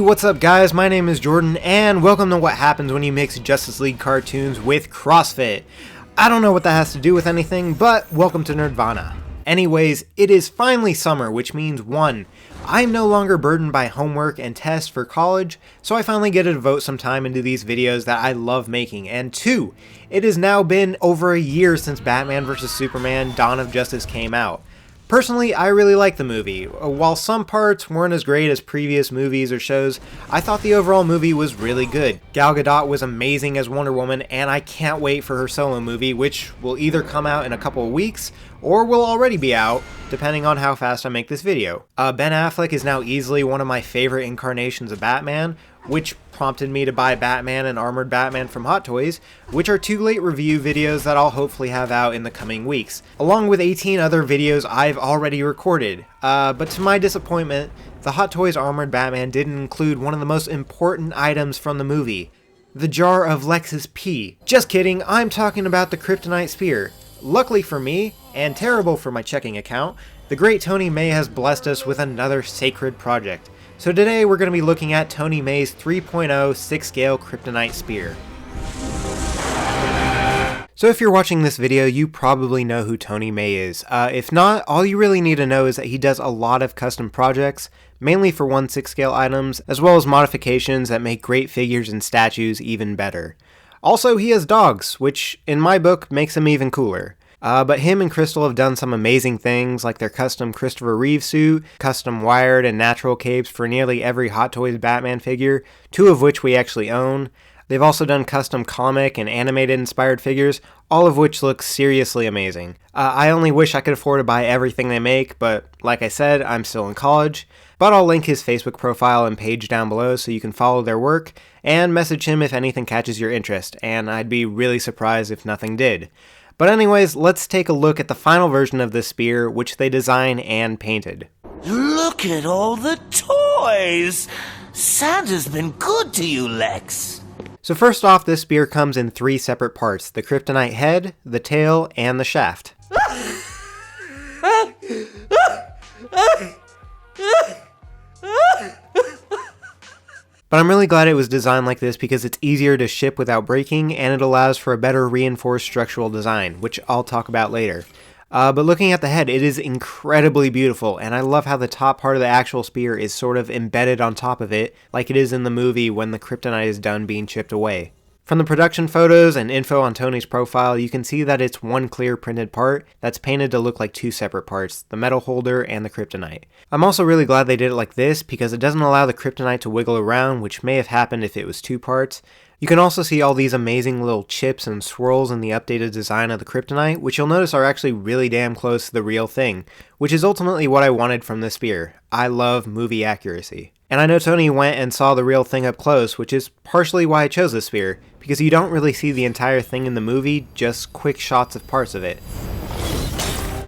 what's up guys? My name is Jordan and welcome to what happens when you mix Justice League cartoons with CrossFit. I don't know what that has to do with anything, but welcome to Nerdvana. Anyways, it is finally summer, which means 1. I'm no longer burdened by homework and tests for college, so I finally get to devote some time into these videos that I love making, and 2. It has now been over a year since Batman vs Superman Dawn of Justice came out. Personally, I really like the movie. While some parts weren't as great as previous movies or shows, I thought the overall movie was really good. Gal Gadot was amazing as Wonder Woman, and I can't wait for her solo movie, which will either come out in a couple of weeks, or will already be out, depending on how fast I make this video. Ben Affleck is now easily one of my favorite incarnations of Batman, which prompted me to buy Batman and Armored Batman from Hot Toys, which are 2 late review videos that I'll hopefully have out in the coming weeks, along with 18 other videos I've already recorded. But to my disappointment, the Hot Toys Armored Batman didn't include one of the most important items from the movie, the jar of Lex's pee. Just kidding, I'm talking about the Kryptonite spear. Luckily for me, and terrible for my checking account, the great Tony Mei has blessed us with another sacred project. So today we're going to be looking at Tony Mei's 3.0 6-scale Kryptonite spear. So if you're watching this video, you probably know who Tony Mei is. If not, all you really need to know is that he does a lot of custom projects, mainly for 1 6-scale items, as well as modifications that make great figures and statues even better. Also, he has dogs, which in my book makes him even cooler. But him and Crystal have done some amazing things, like their custom Christopher Reeve suit, custom wired and natural capes for nearly every Hot Toys Batman figure, 2 of which we actually own. They've also done custom comic and animated inspired figures, all of which look seriously amazing. I only wish I could afford to buy everything they make, but like I said, I'm still in college. But I'll link his Facebook profile and page down below so you can follow their work, and message him if anything catches your interest, and I'd be really surprised if nothing did. But anyways, let's take a look at the final version of this spear, which they designed and painted. Look at all the toys! Santa's been good to you, Lex. So first off, this spear comes in 3 separate parts: the Kryptonite head, the tail, and the shaft. But I'm really glad it was designed like this because it's easier to ship without breaking, and it allows for a better reinforced structural design, which I'll talk about later. But looking at the head, it is incredibly beautiful, and I love how the top part of the actual spear is sort of embedded on top of it, like it is in the movie when the Kryptonite is done being chipped away. From the production photos and info on Tony's profile, you can see that it's 1 clear printed part that's painted to look like 2 separate parts, the metal holder and the Kryptonite. I'm also really glad they did it like this because it doesn't allow the Kryptonite to wiggle around, which may have happened if it was 2 parts. You can also see all these amazing little chips and swirls in the updated design of the Kryptonite, which you'll notice are actually really damn close to the real thing, which is ultimately what I wanted from this spear. I love movie accuracy. And I know Tony went and saw the real thing up close, which is partially why I chose this spear, because you don't really see the entire thing in the movie, just quick shots of parts of it.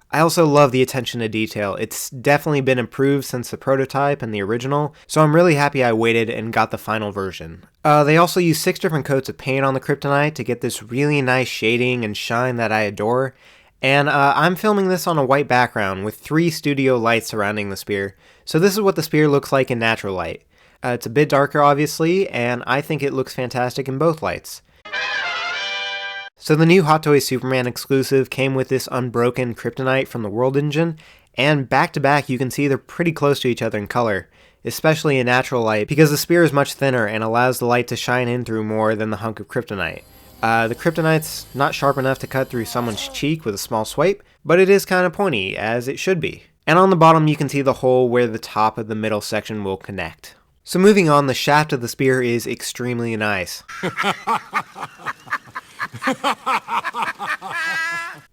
I also love the attention to detail. It's definitely been improved since the prototype and the original, so I'm really happy I waited and got the final version. They also use 6 different coats of paint on the Kryptonite to get this really nice shading and shine that I adore. And I'm filming this on a white background with 3 studio lights surrounding the spear. So this is what the spear looks like in natural light. It's a bit darker obviously, and I think it looks fantastic in both lights. So the new Hot Toys Superman exclusive came with this unbroken Kryptonite from the World Engine, and back to back you can see they're pretty close to each other in color, especially in natural light because the spear is much thinner and allows the light to shine in through more than the hunk of Kryptonite. The Kryptonite's not sharp enough to cut through someone's cheek with a small swipe, but it is kind of pointy, as it should be. And on the bottom you can see the hole where the top of the middle section will connect. So moving on, the shaft of the spear is extremely nice.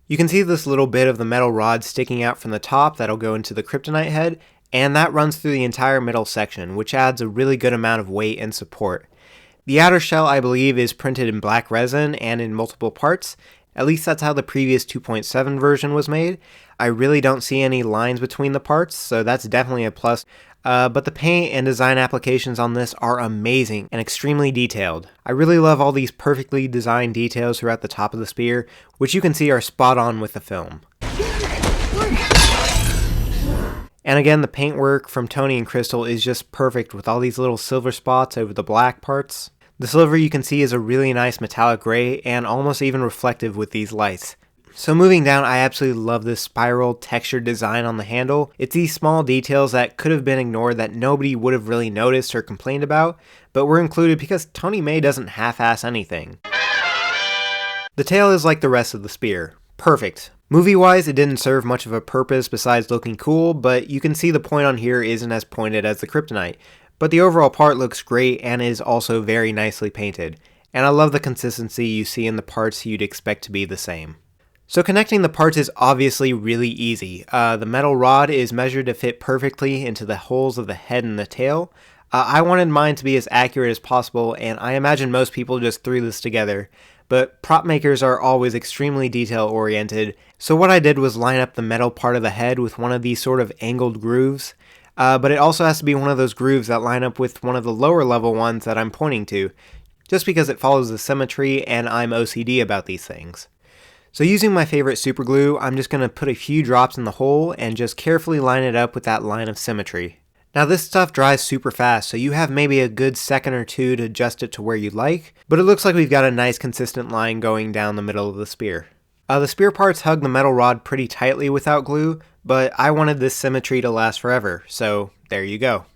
You can see this little bit of the metal rod sticking out from the top that'll go into the Kryptonite head, and that runs through the entire middle section, which adds a really good amount of weight and support. The outer shell, I believe, is printed in black resin and in multiple parts. At least that's how the previous 2.7 version was made. I really don't see any lines between the parts, so that's definitely a plus. But the paint and design applications on this are amazing and extremely detailed. I really love all these perfectly designed details throughout the top of the spear, which you can see are spot on with the film. And again, the paintwork from Tony and Crystal is just perfect with all these little silver spots over the black parts. The silver you can see is a really nice metallic gray and almost even reflective with these lights. So moving down, I absolutely love this spiral textured design on the handle. It's these small details that could have been ignored that nobody would have really noticed or complained about, but were included because Tony Mei doesn't half-ass anything. The tail is like the rest of the spear. Perfect. Movie-wise, it didn't serve much of a purpose besides looking cool, but you can see the point on here isn't as pointed as the Kryptonite. But the overall part looks great and is also very nicely painted. And I love the consistency you see in the parts you'd expect to be the same. So connecting the parts is obviously really easy. The metal rod is measured to fit perfectly into the holes of the head and the tail. I wanted mine to be as accurate as possible, and I imagine most people just threw this together. But prop makers are always extremely detail oriented, so what I did was line up the metal part of the head with one of these sort of angled grooves, but it also has to be one of those grooves that line up with one of the lower level ones that I'm pointing to, just because it follows the symmetry and I'm OCD about these things. So using my favorite super glue, I'm just going to put a few drops in the hole and just carefully line it up with that line of symmetry. Now this stuff dries super fast, so you have maybe a good second or two to adjust it to where you like, but it looks like we've got a nice consistent line going down the middle of the spear. The spear parts hug the metal rod pretty tightly without glue, but I wanted this symmetry to last forever, so there you go.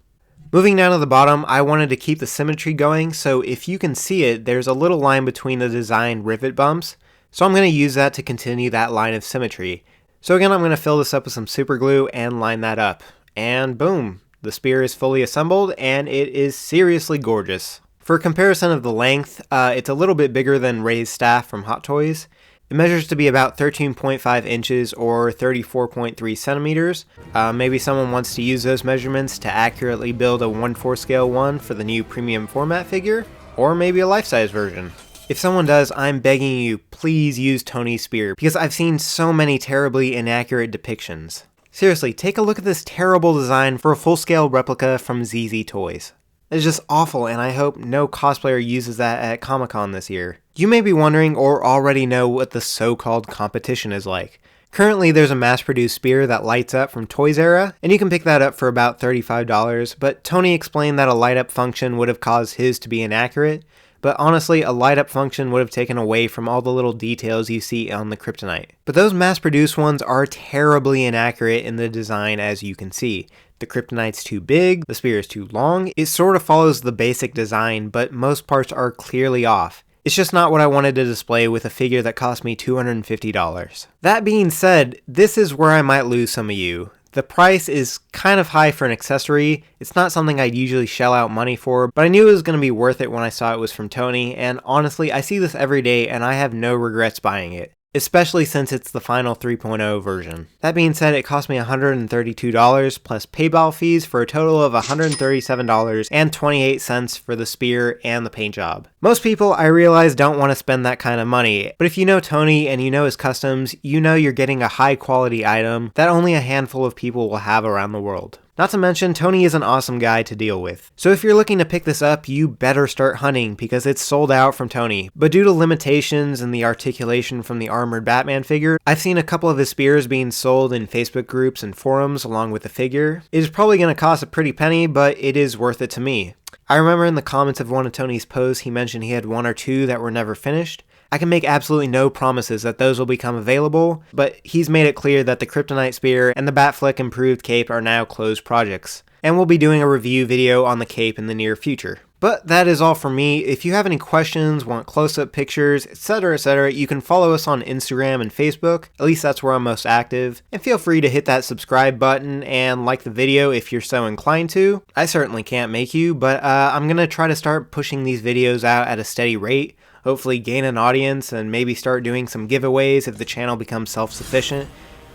Moving down to the bottom, I wanted to keep the symmetry going, so if you can see it, there's a little line between the designed rivet bumps, so I'm going to use that to continue that line of symmetry. So again, I'm going to fill this up with some super glue and line that up, and boom! The spear is fully assembled, and it is seriously gorgeous. For a comparison of the length, it's a little bit bigger than Ray's staff from Hot Toys. It measures to be about 13.5 inches or 34.3 centimeters. Maybe someone wants to use those measurements to accurately build a 1/4 scale one for the new premium format figure, or maybe a life-size version. If someone does, I'm begging you, please use Tony's spear, because I've seen so many terribly inaccurate depictions. Seriously, take a look at this terrible design for a full-scale replica from ZZ Toys. It's just awful, and I hope no cosplayer uses that at Comic-Con this year. You may be wondering or already know what the so-called competition is like. Currently, there's a mass-produced spear that lights up from Toys Era, and you can pick that up for about $35, but Tony explained that a light-up function would have caused his to be inaccurate, but honestly, a light-up function would have taken away from all the little details you see on the Kryptonite. But those mass-produced ones are terribly inaccurate in the design, as you can see. The Kryptonite's too big, the spear is too long, it sort of follows the basic design, but most parts are clearly off. It's just not what I wanted to display with a figure that cost me $250. That being said, this is where I might lose some of you. The price is kind of high for an accessory. It's not something I'd usually shell out money for, but I knew it was going to be worth it when I saw it was from Tony, and honestly, I see this every day and I have no regrets buying it. Especially since it's the final 3.0 version. That being said, it cost me $132 plus PayPal fees for a total of $137.28 for the spear and the paint job. Most people, I realize, don't want to spend that kind of money, but if you know Tony and you know his customs, you know you're getting a high quality item that only a handful of people will have around the world. Not to mention, Tony is an awesome guy to deal with. So if you're looking to pick this up, you better start hunting because it's sold out from Tony. But due to limitations and the articulation from the armored Batman figure, I've seen a couple of his spears being sold in Facebook groups and forums along with the figure. It is probably going to cost a pretty penny, but it is worth it to me. I remember in the comments of one of Tony's posts, he mentioned he had one or two that were never finished. I can make absolutely no promises that those will become available, but he's made it clear that the Kryptonite Spear and the Batfleck Improved Cape are now closed projects, and we'll be doing a review video on the cape in the near future. But that is all for me. If you have any questions, want close-up pictures, etc., you can follow us on Instagram and Facebook, at least that's where I'm most active, and feel free to hit that subscribe button and like the video if you're so inclined to. I certainly can't make you, but I'm gonna try to start pushing these videos out at a steady rate, hopefully gain an audience and maybe start doing some giveaways if the channel becomes self-sufficient.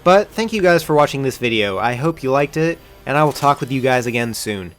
But thank you guys for watching this video. I hope you liked it, and I will talk with you guys again soon.